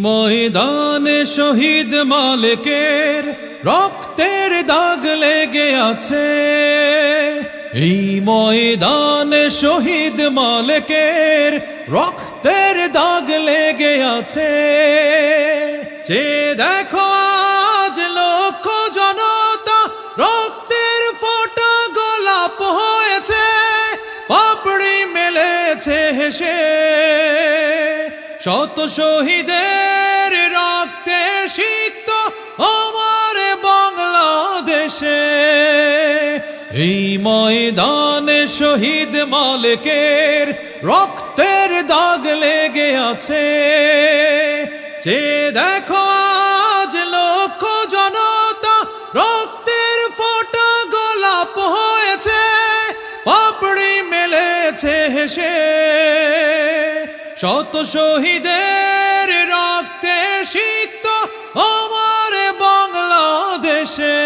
ময়দানে শহীদ মালেকের রক্তের দাগ লেগে আছে। এই ময়দানে শহীদ মালেকের রক্তের দাগ লেগে আছে। যে দেখো আজ লক্ষ জনতা রক্তের ফোঁটা গোলাপ হয়েছে, পাপড়ি মেলেছে হেসে। শত শহীদের রক্তে সিক্ত আমার বাংলাদেশে। এই ময়দানে শহীদ মালেকের রক্তের দাগ লেগে আছে। যে দেখো আজ লক্ষ জনতা রক্তের ফোঁটা গোলাপ হয়েছে, পাপড়ি মেলেছে হেসে। শত শহীদের রক্তে সিক্ত আমার বাংলাদেশে।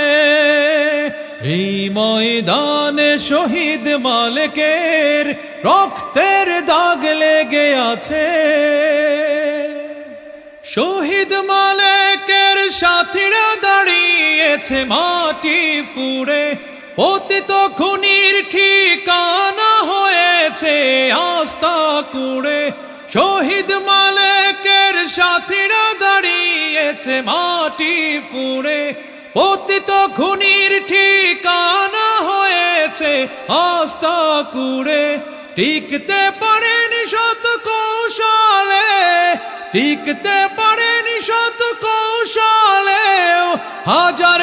এই ময়দানে শহীদ মালেকের রক্তের দাগ লেগে আছে। শহীদ মালেকের সাথীরা দাঁড়িয়েছে মাটি ফুঁড়ে, পতিত খুনির ঠিকানা হয়েছে আস্থা কুড়ে। শহীদ মালেকের সাথীরা দাঁড়িয়েছে মাটি ফুঁড়ে, পতিত খুনির ঠিকানা হয়েছে আস্থা কুড়ে। টিকতে পারেনি শত কৌশলে, টিকতে পারেনি শত কৌশলে, হাজার